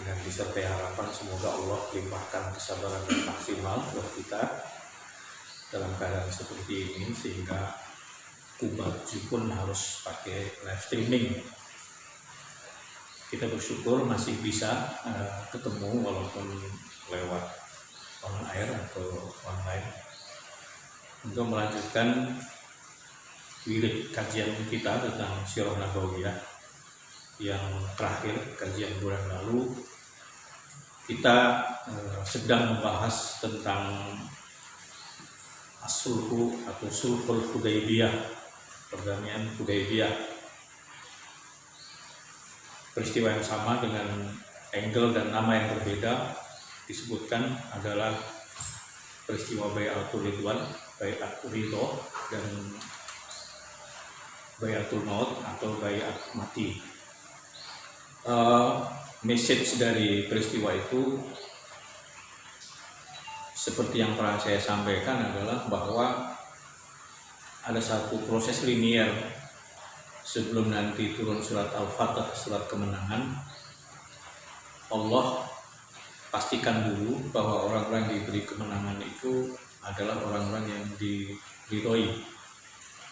dengan disertai harapan semoga Allah limpahkan kesabaran yang maksimal buat kita dalam keadaan seperti ini, sehingga Kubaju pun harus pakai live streaming. Kita bersyukur masih bisa ketemu walaupun lewat on air atau online untuk melanjutkan wirid kajian kita tentang Sirah Nabawiyah yang terakhir kajian bulan lalu. Kita sedang membahas tentang as-sulhu atau sulhul Hudaybiyah, perdamaian Hudaybiyah. Peristiwa yang sama dengan angle dan nama yang berbeda disebutkan adalah peristiwa Bai'atul Ridwan, Bai'atul Ridho, dan Bai'atul Maut atau Bai'at Mati. Message dari peristiwa itu seperti yang pernah saya sampaikan adalah bahwa ada satu proses linier sebelum nanti turun surat Al-Fatah, surat kemenangan. Allah pastikan dulu bahwa orang-orang yang diberi kemenangan itu adalah orang-orang yang diridhoi,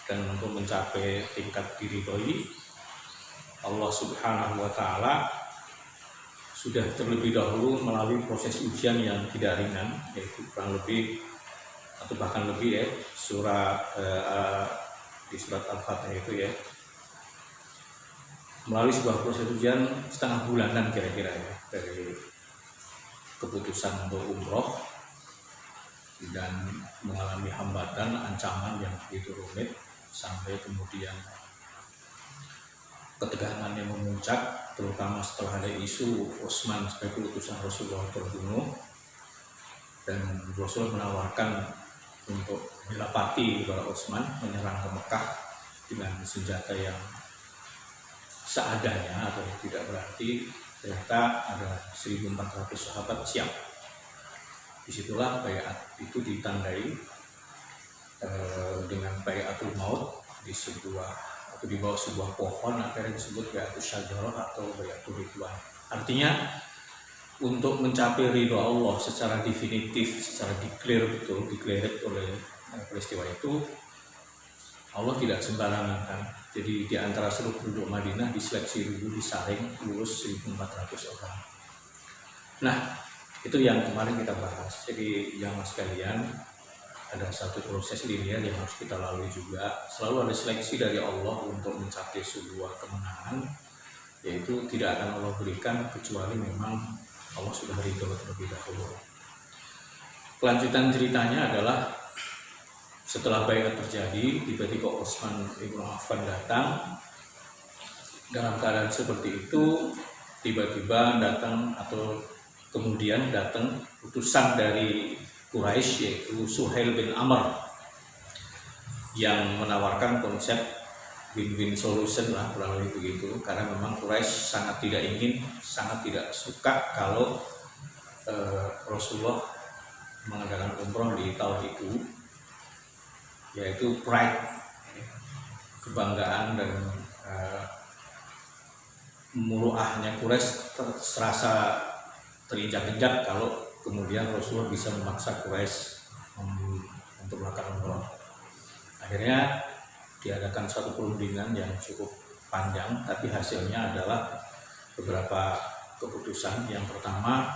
dan untuk mencapai tingkat diridhoi, Allah Subhanahu wa Ta'ala sudah terlebih dahulu melalui proses ujian yang tidak ringan, yaitu kurang lebih atau bahkan lebih ya, di surat Al-Fatah itu ya, melalui sebuah proses ujian setengah bulanan kira-kira ya, dari keputusan untuk umroh dan mengalami hambatan, ancaman yang begitu rumit, sampai kemudian ketegangan yang memuncak, terutama setelah ada isu Utsman sebagai utusan Rasulullah terbunuh, dan Rasul menawarkan untuk dilapati kepada Utsman menyerang ke Mekah dengan senjata yang seadanya atau tidak berarti. Ternyata ada 1.400 sahabat siap. Disitulah baiat itu ditandai dengan Bai'atul Maut di bawah sebuah pohon, akhirnya disebut Bai'atul Syajarah atau Bai'atul Ridwan. Artinya untuk mencapai ridho Allah secara definitif, secara declared oleh peristiwa itu, Allah tidak sembarangan kan. Jadi di antara seluruh penduduk Madinah diseleksi dulu, disaring, lulus 1.400 orang. Nah, itu yang kemarin kita bahas. Jadi jamaah sekalian, ada satu proses linear yang harus kita lalui juga. Selalu ada seleksi dari Allah untuk mencapai sebuah kemenangan, yaitu tidak akan Allah berikan kecuali memang Allah sudah ridho terlebih dahulu. Kelanjutan ceritanya adalah setelah baiat terjadi, tiba-tiba Utsman bin Affan datang. Dalam keadaan seperti itu, tiba-tiba datang atau kemudian datang utusan dari Quraisy, yaitu Suhail bin Amr, yang menawarkan konsep win-win solution lah, kurang lebih begitu. Karena memang Quraisy sangat tidak suka kalau Rasulullah mengadakan umroh di tahun itu, yaitu pride, kebanggaan dan muruahnya Quraisy serasa terinjak-injak kalau kemudian Rasulullah bisa memaksa Quraisy untuk melakukan umroh. Akhirnya diadakan suatu perundingan yang cukup panjang, tapi hasilnya adalah beberapa keputusan. Yang pertama,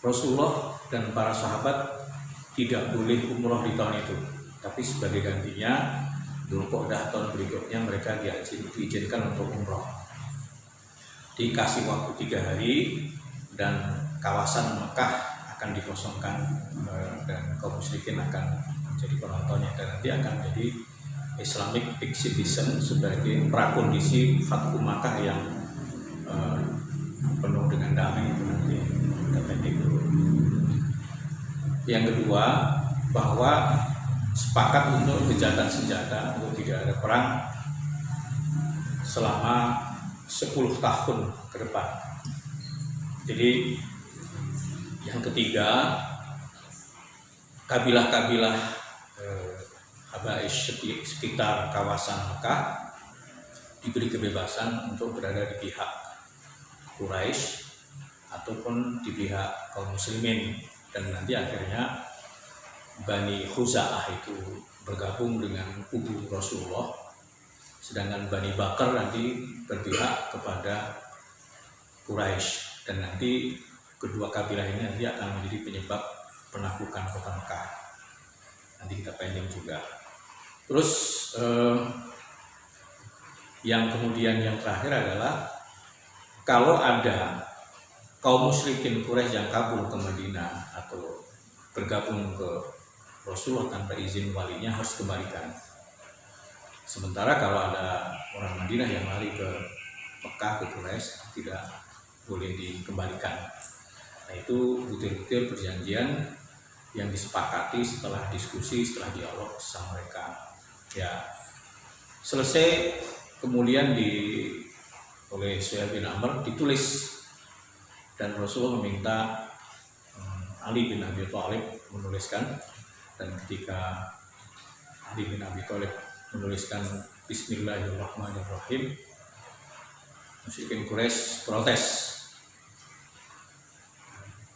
Rasulullah dan para sahabat tidak boleh umroh di tahun itu, tapi sebagai gantinya Dzulqa'dah tahun berikutnya mereka diizinkan untuk umroh. Dikasih waktu 3 hari dan kawasan Mekah akan dikosongkan, dan kaum musyrikin akan menjadi penontonnya, dan nanti akan jadi Islamic exhibition sebagai prakondisi Fathu Makkah yang penuh dengan damai itu nanti. Yang kedua, bahwa sepakat untuk gencatan senjata, untuk tidak ada perang selama 10 tahun ke depan. Jadi yang ketiga, kabilah-kabilah Habaish sekitar kawasan Mekah diberi kebebasan untuk berada di pihak Quraisy ataupun di pihak kaum muslimin, dan nanti akhirnya Bani Khuza'ah itu bergabung dengan kubu Rasulullah, sedangkan Bani Bakar nanti berpihak kepada Quraisy, dan nanti kedua kabilah ini nanti akan menjadi penyebab penaklukan kota Mekah. Nanti kita pending juga. Terus yang kemudian yang terakhir adalah kalau ada kaum musyrikin Quraisy yang kabur ke Madinah atau bergabung ke Rasulullah tanpa izin walinya, harus kembalikan. Sementara kalau ada orang Madinah yang lari ke Mekah, ke Quraisy, tidak boleh dikembalikan. Nah, itu butir-butir perjanjian yang disepakati setelah diskusi, setelah dialog sama mereka. Ya, selesai kemudian oleh Suhail bin Amr ditulis, dan Rasulullah meminta Ali bin Abi Thalib menuliskan, dan ketika Ali bin Abi Thalib menuliskan Bismillahirrahmanirrahim, musyrikin Quraisy protes.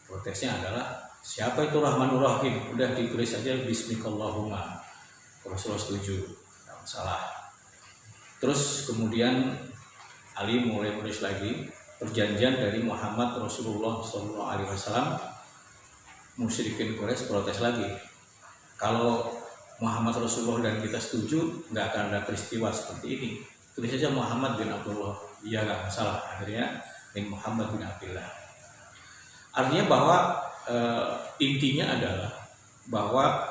Protesnya adalah, siapa itu Rahmanur Rahim? Udah ditulis saja Bismikallahumma. Rasulullah setuju, tidak masalah. Terus kemudian Ali mulai menulis lagi perjanjian dari Muhammad Rasulullah SAW. Musyrikin Quraisy protes lagi, kalau Muhammad Rasulullah dan kita setuju, nggak akan ada peristiwa seperti ini. Tulis saja Muhammad bin Abdullah. Iya, nggak masalah. Akhirnya bin Muhammad bin Abdullah. Artinya bahwa intinya adalah bahwa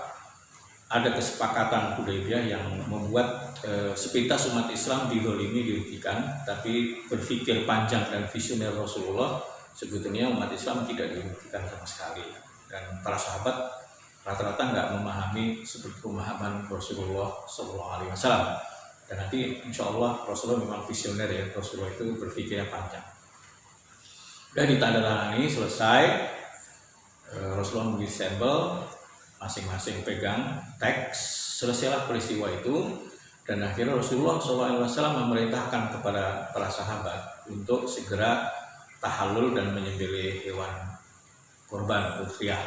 ada kesepakatan Hudaybiyah yang membuat sepintas umat Islam dizalimi, dirugikan, tapi berpikir panjang dan visioner Rasulullah, sebetulnya umat Islam tidak dirugikan sama sekali. Dan para sahabat rata-rata nggak memahami seperti pemahaman Rasulullah SAW. Dan nanti insya Allah Rasulullah memang visioner ya, Rasulullah itu berpikirnya panjang. Dan ditandatangani selesai, Rasulullah memberi sampel, masing-masing pegang teks, selesailah peristiwa itu, dan akhirnya Rasulullah SAW memerintahkan kepada para sahabat untuk segera tahallul dan menyembelih hewan korban udhiyah.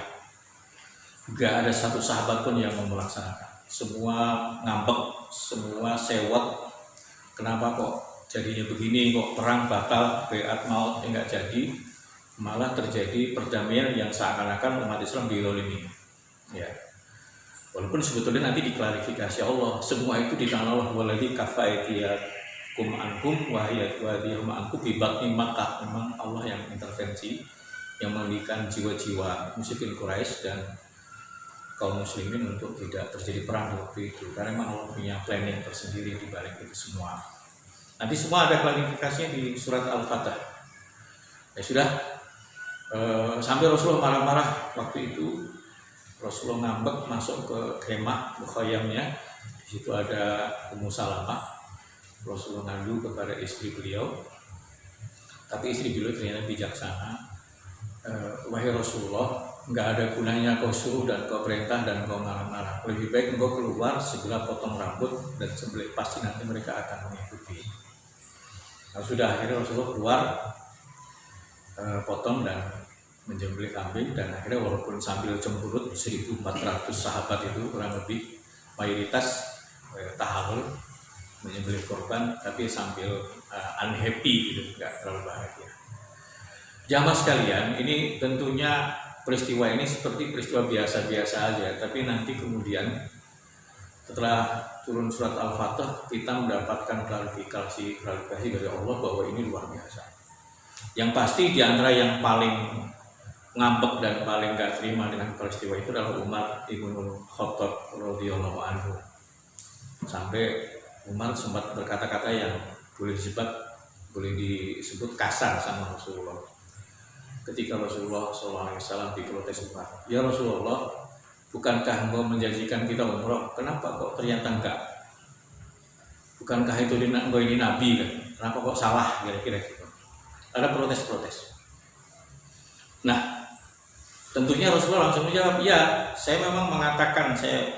Gak ada satu sahabat pun yang mau melaksanakan. Semua ngambek, semua sewot. Kenapa kok jadinya begini, kok perang batal, baiat maut enggak jadi, malah terjadi perdamaian yang seakan-akan umat Islam dizalimi. Ya. Walaupun sebetulnya nanti diklarifikasi Allah, semua itu di tangan Allah, waladzi kafaitiyakum ankum wa hiyatwadihum ankum bi batni Makkah. Memang Allah yang intervensi, yang menghentikan jiwa-jiwa musyrikin Quraisy dan kaum muslimin untuk tidak terjadi perang waktu itu, karena memang Allah punya planning tersendiri di balik itu semua. Nanti semua ada klarifikasinya di surat Al-Fatah. Ya sudah, sampai Rasulullah marah-marah waktu itu. Rasulullah ngambek masuk ke kemah mukhayyamnya. Di situ ada Ummu Salamah. Rasulullah ngadu kepada istri beliau, tapi istri beliau ternyata bijaksana. Wahai Rasulullah, nggak ada gunanya kau suruh dan kau perintah dan kau marah-marah. Lebih baik engkau keluar, segera potong rambut dan sembelih, pasti nanti mereka akan mengikuti. Nah, sudah, akhirnya Rasulullah keluar, potong dan menyembelih kambing, dan akhirnya walaupun sambil cemberut 1.400 sahabat itu kurang lebih mayoritas tahallul menyembelih korban, tapi sambil unhappy gitu, nggak terlalu bahagia. Jamaah sekalian, ini tentunya peristiwa ini seperti peristiwa biasa-biasa aja, tapi nanti kemudian setelah turun surat Al-Fatah kita mendapatkan klarifikasi dari Allah bahwa ini luar biasa. Yang pasti di antara yang paling ngambek dan paling gak terima dengan peristiwa itu adalah Umar ibn Khattab radhiyallahu anhu. Sampai Umar sempat berkata-kata yang boleh disebut kasar sama Rasulullah. Ketika Rasulullah SAW diprotes Umar, ya Rasulullah, bukankah engkau menjanjikan kita umroh? Kenapa kok ternyata enggak? Bukankah itu engkau ini nabi kan? Kenapa kok salah? Kira-kira gitu. Ada protes-protes. Nah, tentunya Rasulullah langsung menjawab, ya, saya memang mengatakan saya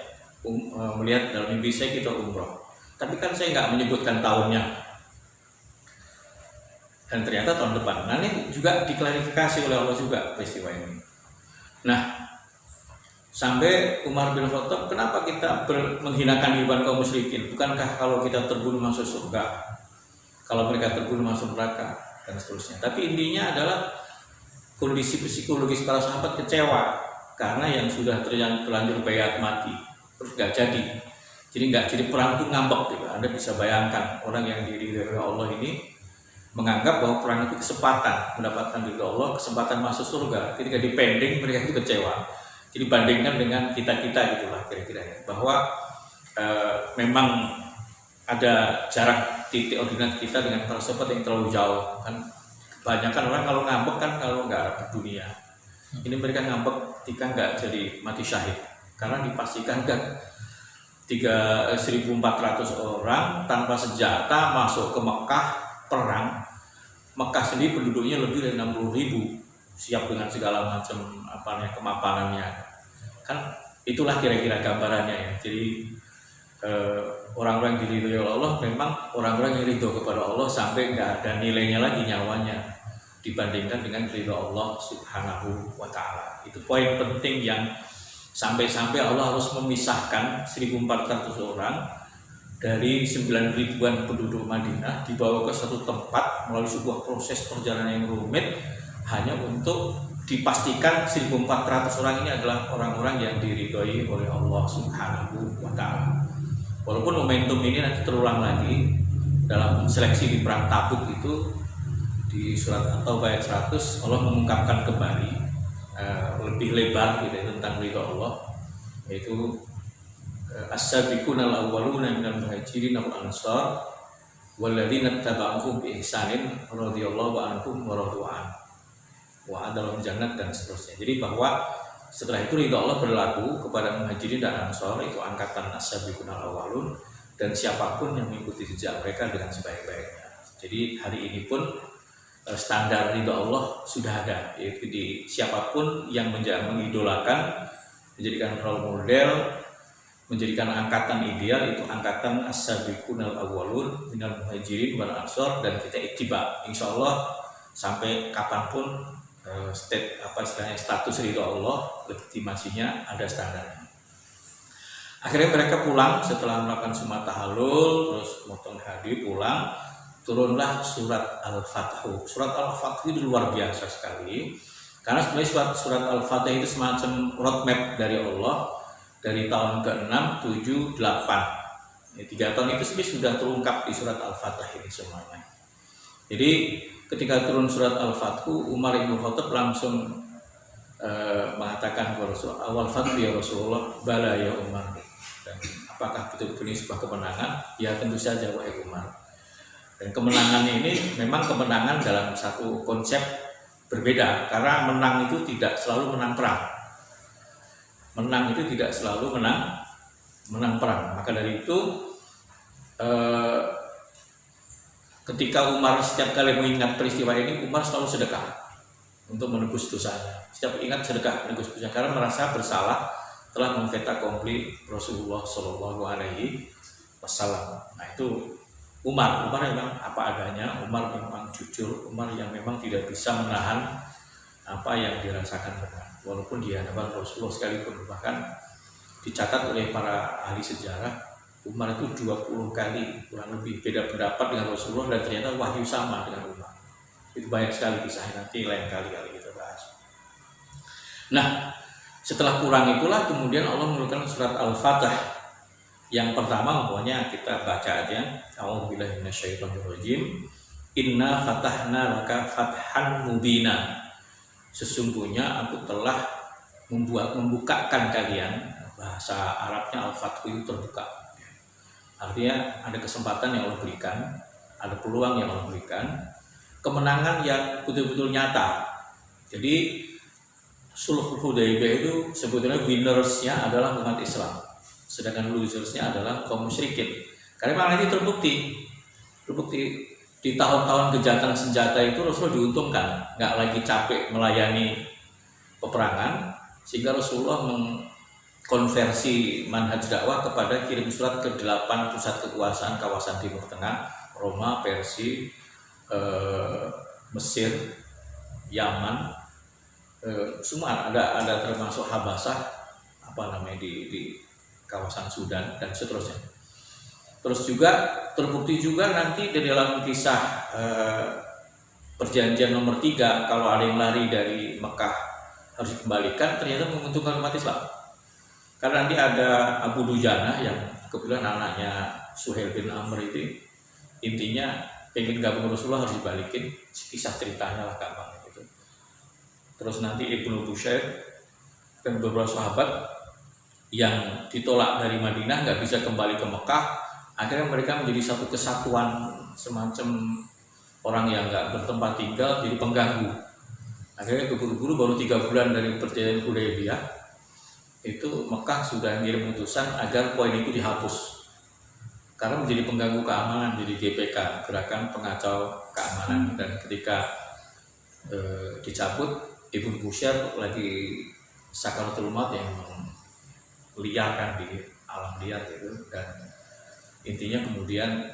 melihat dalam mimpi saya kita umroh. Tapi kan saya nggak menyebutkan tahunnya. Dan ternyata tahun depan. Nah ini juga diklarifikasi oleh Allah juga peristiwa ini. Nah, sampai Umar bin Khattab, kenapa kita menghinakan kehidupan kaum musyrikin? Bukankah kalau kita terbunuh masuk surga, kalau mereka terbunuh masuk neraka, dan seterusnya. Tapi intinya adalah kondisi psikologis para sahabat kecewa karena yang sudah terlanjur bayat mati terus gak jadi. Jadi nggak jadi perang itu ngambek gitu. Anda bisa bayangkan orang yang diridhoi Allah ini menganggap bahwa perang itu kesempatan mendapatkan ridho Allah, kesempatan masuk surga. Ketika dipending mereka itu kecewa. Jadi bandingkan dengan kita-kita gitulah kira-kira ya, bahwa memang ada jarak titik ordinat kita dengan para sahabat yang terlalu jauh kan. Kebanyakan orang kalau ngambek kan kalau nggak dunia. Ini mereka ngambek ketika nggak jadi mati syahid, karena dipastikan kan 1.400 orang tanpa senjata masuk ke Mekah perang. Mekah sendiri penduduknya lebih dari 60.000, siap dengan segala macam kemapanannya. Kan itulah kira-kira gambarannya ya. Jadi orang-orang yang diridhoi oleh Allah memang orang-orang yang ridho kepada Allah sampai nggak ada nilainya lagi nyawanya dibandingkan dengan ridho Allah Subhanahu wa Ta'ala. Itu poin penting yang sampai-sampai Allah harus memisahkan 1.400 orang dari 9.000-an penduduk Madinah, dibawa ke satu tempat melalui sebuah proses perjalanan yang rumit hanya untuk dipastikan 1.400 orang ini adalah orang-orang yang diridhoi oleh Allah Subhanahu wa Ta'ala. Walaupun momentum ini nanti terulang lagi dalam seleksi di perang Tabuk, itu di surat At-Taubah ayat 100 Allah mengungkapkan kembali lebih lebar gitu, tentang ridho Allah, yaitu as-sabiquna al-awwaluna minal muhajirin wal ansar walladzina tabauhum bi ihsanin radhiyallahu anhum wa radu an wa adalahum jannat dan seterusnya. Jadi bahwa setelah itu ridha Allah berlaku kepada muhajirin dan ansar, itu angkatan as-sabiquna al-awwalun, dan siapapun yang mengikuti jejak mereka dengan sebaik-baiknya. Jadi hari ini pun standar ridha Allah sudah ada, yaitu di siapapun yang mengidolakan, menjadikan role model, menjadikan angkatan ideal, itu angkatan as-sabiqunal awwalun minal muhajirin wal ansar, dan kita ittiba insyaallah sampai kapanpun status ridho Allah, legitimasinya ada standarnya. Akhirnya mereka pulang setelah melakukan sumat tahalul, terus motong hadi, pulang, turunlah surat Al-Fathu. Surat Al-Fathu itu luar biasa sekali, karena sebenarnya surat Al-Fathu itu semacam roadmap dari Allah. Dari tahun ke-6, 7, 8 ya, 3 tahun itu sebenarnya sudah terungkap di surat Al-Fatah ini semuanya. Jadi ketika turun surat Al-Fathu, Umar bin Khattab langsung mengatakan kepada Rasulullah, awal Fathu ya Rasulullah, bala ya Umar. Dan apakah betul-betul ini sebuah kemenangan? Ya tentu saja wahai Umar. Dan kemenangan ini memang kemenangan dalam satu konsep berbeda, karena menang itu tidak selalu menang perang. Menang itu tidak selalu menang perang. Maka dari itu ketika Umar setiap kali mengingat peristiwa ini, Umar selalu sedekah untuk menebus dosanya. Setiap ingat sedekah menebus dosanya, karena merasa bersalah telah memfeta kompli Rasulullah Shallallahu Alaihi Wasallam. Nah itu Umar memang apa adanya. Umar memang jujur. Umar yang memang tidak bisa menahan apa yang dirasakan benar, walaupun di hadapan Rasulullah sekalipun. Bahkan dicatat oleh para ahli sejarah, Umar itu 20 kali kurang lebih beda pendapat dengan Rasulullah, dan ternyata wahyu sama dengan Umar. Itu banyak sekali kisahnya, nanti lain kali kita bahas. Nah, setelah pulang itulah kemudian Allah menurunkan surat Al-Fatah. Yang pertama pokoknya kita baca aja, a'udzubillahi minasyaitonirrajim, inna fatahna laka fathan mubina. Sesungguhnya aku telah membukakan kalian. Bahasa Arabnya Al-Fathu itu terbuka. Artinya ada kesempatan yang Allah berikan, ada peluang yang Allah berikan, kemenangan yang betul-betul nyata. Jadi Sulhul Hudaybiyah itu sebetulnya winnersnya adalah umat Islam, sedangkan losersnya adalah kaum musyrikin. Karena memang ini terbukti di tahun-tahun kejahatan senjata itu Rasulullah diuntungkan, nggak lagi capek melayani peperangan, sehingga Rasulullah mengkonversi manhaj dakwah kepada kirim surat ke 8 pusat kekuasaan kawasan Timur Tengah, Roma, Persia, eh, Mesir, Yaman, semua ada termasuk Habasah apa namanya di kawasan Sudan dan seterusnya. Terus juga terbukti juga nanti di dalam kisah perjanjian nomor 3, kalau ada yang lari dari Mekah harus dikembalikan, ternyata menguntungkan umat Islam. Karena nanti ada Abu Dujana yang kebetulan anaknya Suhail bin Amr itu, intinya pengen gabung Rasulullah harus dibalikin, kisah ceritanya lah gampang gitu. Terus nanti Ibnu Bushair dan beberapa sahabat yang ditolak dari Madinah nggak bisa kembali ke Mekah, akhirnya mereka menjadi satu kesatuan, semacam orang yang nggak bertempat tinggal jadi pengganggu. Akhirnya keburu-buru baru 3 bulan dari perjanjian Hudaybiyah itu Mekah sudah ngirim utusan agar poin itu dihapus karena menjadi pengganggu keamanan, jadi GPK, gerakan pengacau keamanan. Dan ketika dicabut, Ibnu Bushair lagi sakaratul maut yang liar kan di alam liar gitu, dan intinya kemudian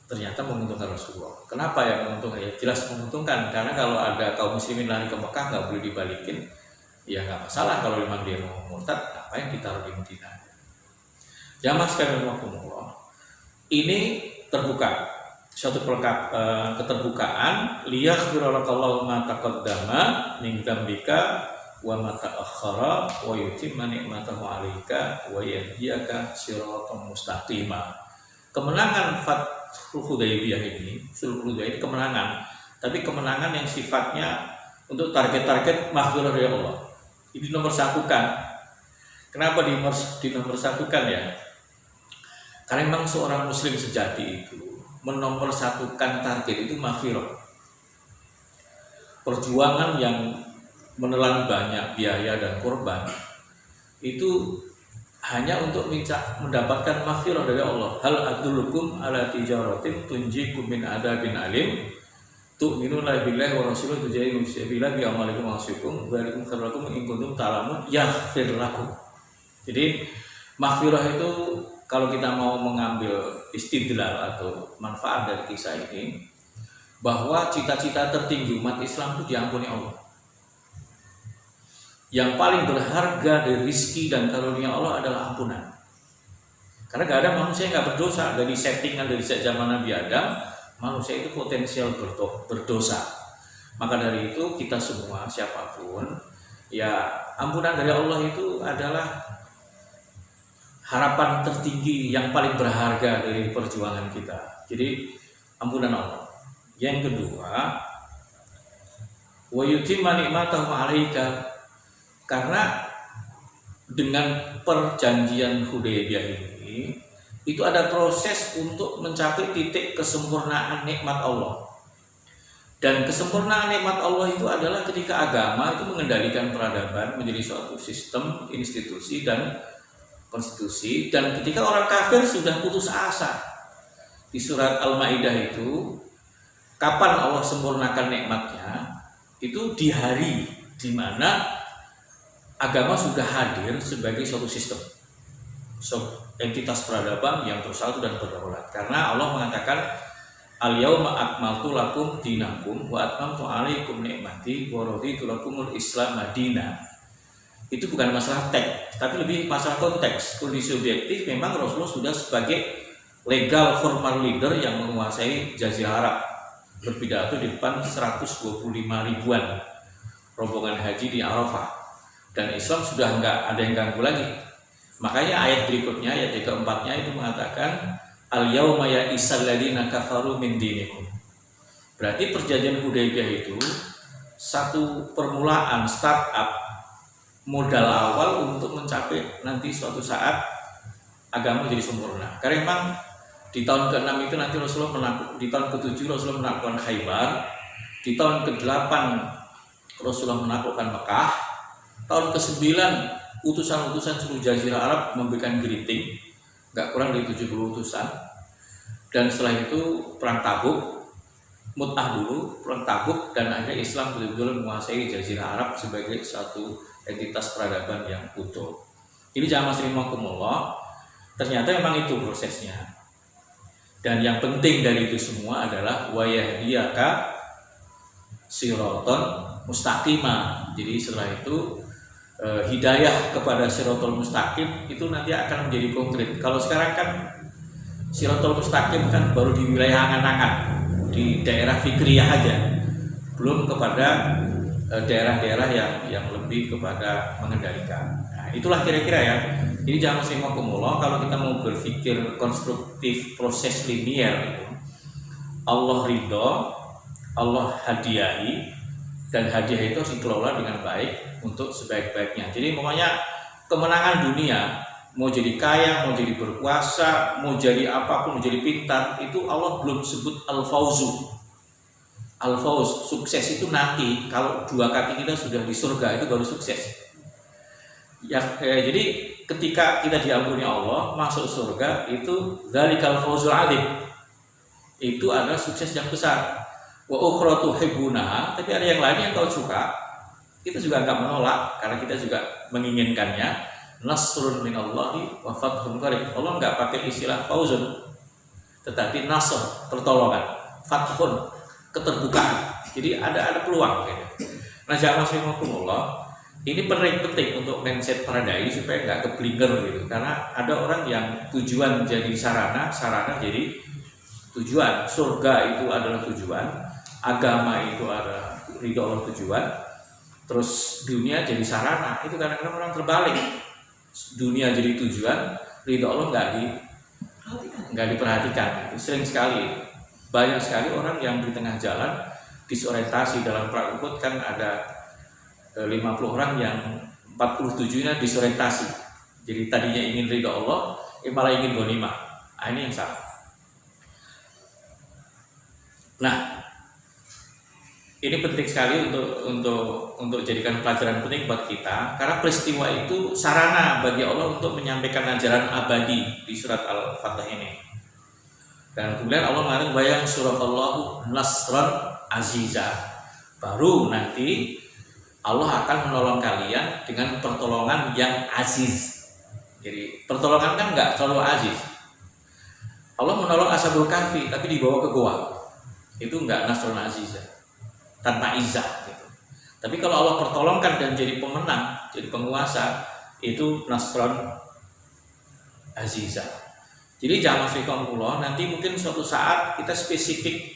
ternyata menguntungkan Rasulullah. Kenapa ya menguntungkan? Ya jelas menguntungkan, karena kalau ada kaum muslimin lari ke Mekah nggak boleh dibalikin, ya nggak masalah. Kalau memang dia mau murtad, apa yang ditaruh di Madinah? Jamaah sekalian rahimakumullah, ini terbuka suatu keterbukaan, liyaghfiralakallahu ma taqaddama min dzambika wa ma ta'akhkhara wa yutimma ni'matahu 'alaika wa yahdiyaka shiratan mustaqima. Kemenangan Fathul Hudaybiyah ini, Sulhul Hudaybiyah ini kemenangan, tapi kemenangan yang sifatnya untuk target-target maghfirah dari Allah. Ini nomor satukan. Kenapa nomor satukan ya? Karena memang seorang muslim sejati itu menomor satukan target itu maghfirah. Perjuangan yang menelan banyak biaya dan korban itu hanya untuk mendapatkan maghfirah dari Allah. Hal adullukum ala tijaratin tunjikum min adabin alim tu'minuna billahi wa rasulihi tujahiduna fi sabilillah bi amwalikum wa anfusikum dzalikum khairul lakum in kuntum ta'lamun yaghfir lakum. Jadi maghfirah itu kalau kita mau mengambil istidlal atau manfaat dari kisah ini, bahwa cita-cita tertinggi umat Islam itu diampuni Allah. Yang paling berharga dari rizki dan karunia Allah adalah ampunan. Karena gak ada manusia yang gak berdosa. Dari settingan dari zaman Nabi Adam, manusia itu potensial berdosa. Maka dari itu kita semua, siapapun, ya ampunan dari Allah itu adalah harapan tertinggi yang paling berharga dari perjuangan kita. Jadi ampunan Allah. Yang kedua, wa yutimma ni'matahu 'alaika, karena dengan perjanjian Hudaybiyah ini itu ada proses untuk mencapai titik kesempurnaan nikmat Allah. Dan kesempurnaan nikmat Allah itu adalah ketika agama itu mengendalikan peradaban menjadi suatu sistem, institusi dan konstitusi. Dan ketika orang kafir sudah putus asa, di surat Al-Maidah itu, kapan Allah sempurnakan nikmatnya? Itu di hari di mana agama sudah hadir sebagai suatu sistem, entitas peradaban yang bersatu dan berdaulat. Karena Allah mengatakan al-yauma akmaltu lakum dinakum wa atmamtu alaikum ni'mati wa raditu lakumul Islam madina. Itu bukan masalah teks, tapi lebih masalah konteks. Kondisi objektif memang Rasulullah sudah sebagai legal formal leader yang menguasai Jazirah Arab, berpidato di depan 125 ribuan rombongan haji di Arafah, dan Islam sudah nggak ada yang ganggu lagi. Makanya ayat berikutnya, ayat yang keempatnya itu mengatakan al-yauma ya'isal ladzina kafaru min dinikum. Berarti perjanjian Hudaybiyah itu satu permulaan, startup, modal awal untuk mencapai nanti suatu saat agama jadi sempurna. Karena memang di tahun ke-6 itu nanti di tahun ke-7 Rasulullah menaklukkan Khaybar, di tahun ke-8 Rasulullah menaklukkan Mekah, tahun ke-9 utusan-utusan seluruh Jazirah Arab memberikan greeting, nggak kurang dari 70 utusan. Dan setelah itu perang Tabuk, Mut'ah dulu, perang Tabuk, dan akhirnya Islam betul-betul menguasai Jazirah Arab sebagai satu entitas peradaban yang utuh. Ini jamaah rahimakumullah, ternyata memang itu prosesnya. Dan yang penting dari itu semua adalah wa yahdiyaka siraton mustaqimah. Jadi setelah itu hidayah kepada siratul mustaqim itu nanti akan menjadi konkret. Kalau sekarang kan siratul mustaqim kan baru di wilayah angan-angan, di daerah fikriyah aja, belum kepada daerah-daerah yang lebih kepada mengendalikan. Nah, itulah kira-kira ya. Jadi jangan rahimakumullah, kalau kita mau berpikir konstruktif proses linier itu, Allah ridho, Allah hadiahi, dan hadiah itu harus dikelola dengan baik untuk sebaik-baiknya. Jadi pokoknya kemenangan dunia, mau jadi kaya, mau jadi berkuasa, mau jadi apapun, mau jadi pintar, itu Allah belum sebut al-fauzu. Al-fauz, sukses itu nanti kalau dua kaki kita sudah di surga, itu baru sukses. Jadi ketika kita diampuni Allah masuk surga, itu dzalikal fauzul adzim, itu adalah sukses yang besar. Wa ukhra tuhibbunaha, tapi ada yang lain yang kau suka, kita juga nggak menolak karena kita juga menginginkannya. Nasrun minallahi wa fathun qarib. Allah nggak pakai istilah fauzun, tetapi nasr, pertolongan, fathun, keterbukaan. Jadi ada peluang gitu. Nah, jamaah rahimakumullah, ini penting untuk mindset paradise supaya nggak keblinger gitu. Karena ada orang yang tujuan jadi sarana, sarana jadi tujuan. Surga itu adalah tujuan, agama itu adalah ridho Allah tujuan, terus dunia jadi sarana. Itu kadang-kadang orang terbalik. Dunia jadi tujuan, ridho Allah nggak diperhatikan. Itu sering sekali. Banyak sekali orang yang di tengah jalan disorientasi. Dalam Prakukut kan ada 50 orang yang 47-nya disorientasi. Jadi tadinya ingin ridho Allah, malah ingin ghanimah. Ini yang salah. Nah, ini penting sekali untuk jadikan pelajaran penting buat kita, karena peristiwa itu sarana bagi Allah untuk menyampaikan ajaran abadi di surat Al-Fatihah ini. Dan kemudian Allah mengatakan bayang suratallahu nasran aziza. Baru nanti Allah akan menolong kalian dengan pertolongan yang aziz. Jadi pertolongan kan nggak selalu aziz. Allah menolong Ashabul Kahfi tapi dibawa ke goa. Itu nggak nasran aziza, tanpa izah gitu. Tapi kalau Allah pertolongkan dan jadi pemenang, jadi penguasa, itu nasran aziza. Jadi jangan rahimakumullah, nanti mungkin suatu saat kita spesifik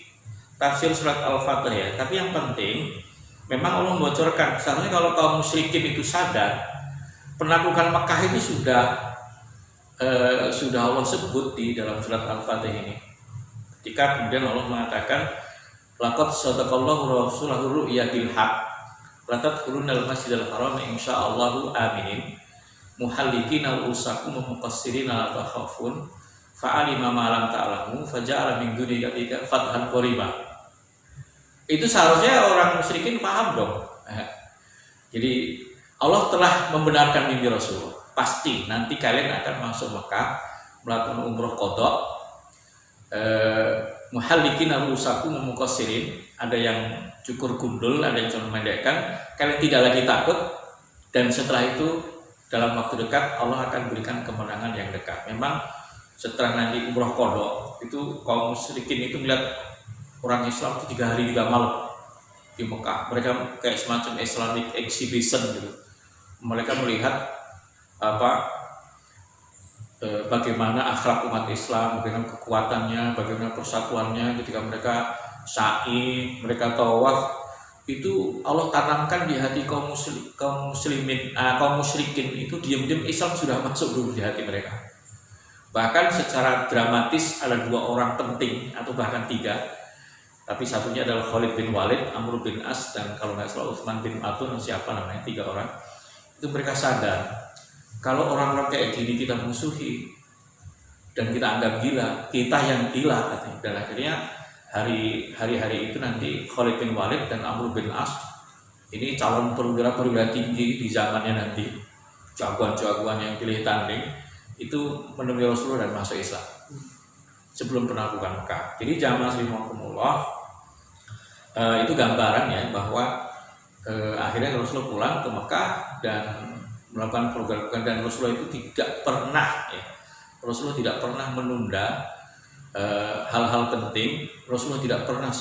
tafsir surat Al-Fatihah ya. Tapi yang penting memang Allah membocorkan. Seharusnya kalau kaum musyrikin itu sadar, penaklukan Mekah itu sudah Allah sebut di dalam surat Al-Fatihah ini. Ketika kemudian Allah mengatakan laqad sadaqallahu rasulahu ru'ya bil haqq la tadkhulunal masjidal haram insyaallahu aminin muhallikina ru'usakum wa muqassirina la takhafun fa'alima ma lam ta'lamu faja'ala min duni dzalika fathan qariba. Itu seharusnya orang musyrikin paham dong. Jadi Allah telah membenarkan mimpi Rasul. Pasti nanti kalian akan masuk Mekah melakukan umroh qadha, muhallikina ru'usakum wa muqassirin, ada yang cukur gundul, ada yang cuma mendekkan. Kalian tidak lagi takut, dan setelah itu dalam waktu dekat Allah akan berikan kemenangan yang dekat. Memang setelah nanti umroh qadha itu kaum musyrikin itu melihat orang Islam itu 3 hari 3 malam di Mekah. Mereka kayak semacam Islamic exhibition gitu. Mereka melihat bagaimana akhlak umat Islam, bagaimana kekuatannya, bagaimana persatuannya ketika mereka sa'i, mereka tawaf. Itu Allah tanamkan di hati kaum musyrikin itu diam-diam Islam sudah masuk dulu di hati mereka. Bahkan secara dramatis ada 2 orang penting atau bahkan 3, tapi satunya adalah Khalid bin Walid, Amr bin As, dan kalau nggak salah Utsman bin Affan, siapa namanya, 3 orang. Itu mereka sadar kalau orang-orang kayak gini kita musuhi dan kita anggap gila, kita yang gila katanya. Dan akhirnya hari-hari itu nanti Khalid bin Walid dan Amr bin As ini calon perwira-perwira tinggi di zamannya nanti, jagoan-jagoan yang pilih tanding, itu menemui Rasulullah dan masuk Islam sebelum penaklukan Mekah. Jadi jamaah rahimakumullah, itu gambaran ya bahwa akhirnya Rasulullah pulang ke Mekah dan melakukan program, dan Rasulullah itu tidak pernah menunda hal-hal penting. Rasulullah tidak pernah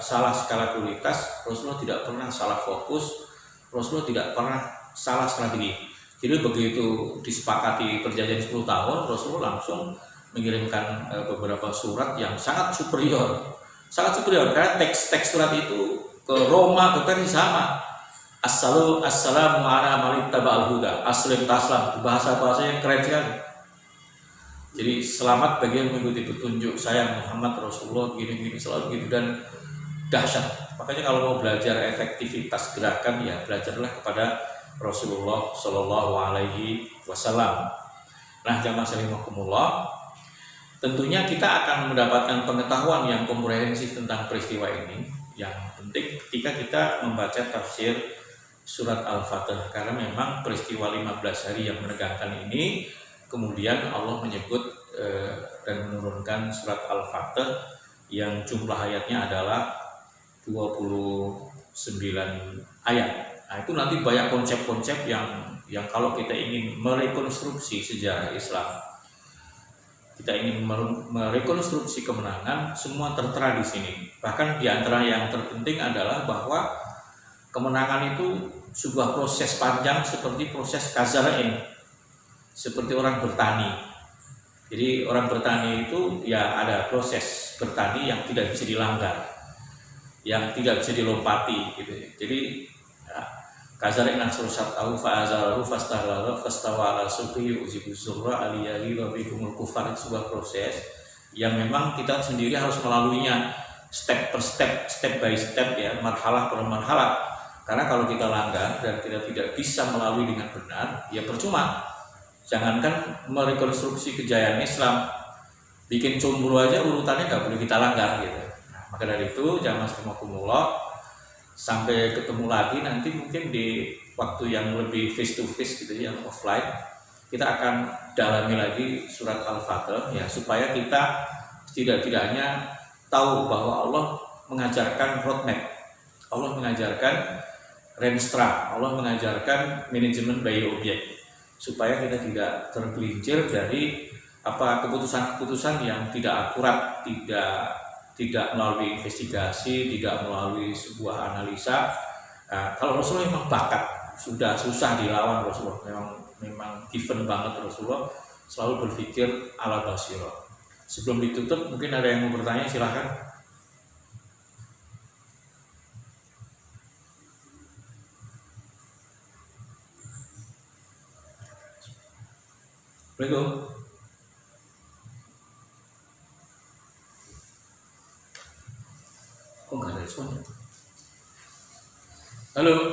salah skala prioritas, Rasulullah tidak pernah salah fokus, Rasulullah tidak pernah salah strategi. Jadi begitu disepakati perjanjian 10 tahun, Rasulullah langsung mengirimkan beberapa surat yang sangat superior karena teks surat itu ke Roma, ke Persia sama. Assalamu ala man ittaba'al huda, aslim taslam, bahasa yang keren sekali. Jadi selamat bagi yang mengikuti petunjuk saya Muhammad Rasulullah, gini selalu gitu, dan dahsyat. Makanya kalau mau belajar efektivitas gerakan, ya belajarlah kepada Rasulullah Shallallahu Alaihi Wasallam. Nah, jamaah rahimakumullah, tentunya kita akan mendapatkan pengetahuan yang komprehensif tentang peristiwa ini. Yang penting ketika kita membaca tafsir surat Al-Fatih, karena memang peristiwa 15 hari yang menegangkan ini, kemudian Allah menyebut dan menurunkan surat Al-Fatih yang jumlah ayatnya adalah 29 ayat. Nah, itu nanti banyak konsep-konsep yang kalau kita ingin merekonstruksi sejarah Islam, kita ingin merekonstruksi kemenangan, semua tertera di sini. Bahkan di antara yang terpenting adalah bahwa kemenangan itu sebuah proses panjang seperti proses kazara'in, seperti orang bertani. Jadi orang bertani itu ya ada proses bertani yang tidak bisa dilanggar, yang tidak bisa dilompati gitu. Jadi kazara'in sursat au fa'azalahu fastawa ala suqi ujibu surra aliyali rabikumul kufar, sebuah proses yang memang kita sendiri harus melaluinya step per step by step, ya, marhalah per marhalah. Karena kalau kita langgar dan kita tidak bisa melalui dengan benar, ya percuma. Jangankan merekonstruksi kejayaan Islam, bikin combro aja urutannya nggak boleh kita langgar gitu. Nah, maka dari itu jamaah rahimakumullah, sampai ketemu lagi nanti mungkin di waktu yang lebih face to face gitu, yang offline, kita akan dalami lagi surat Al-Fatih, ya, supaya kita tidak-tidaknya tahu bahwa Allah mengajarkan roadmap, Allah mengajarkan Renstra, Allah mengajarkan manajemen by object, supaya kita tidak tergelincir dari keputusan-keputusan yang tidak akurat, tidak melalui investigasi, tidak melalui sebuah analisa. Nah, kalau Rasulullah memang bakat, sudah susah dilawan. Rasulullah memang given banget. Rasulullah selalu berpikir ala basirah. Sebelum ditutup, mungkin ada yang mau bertanya, silahkan. Assalamualaikum. Kok nggak ada responnya? Halo.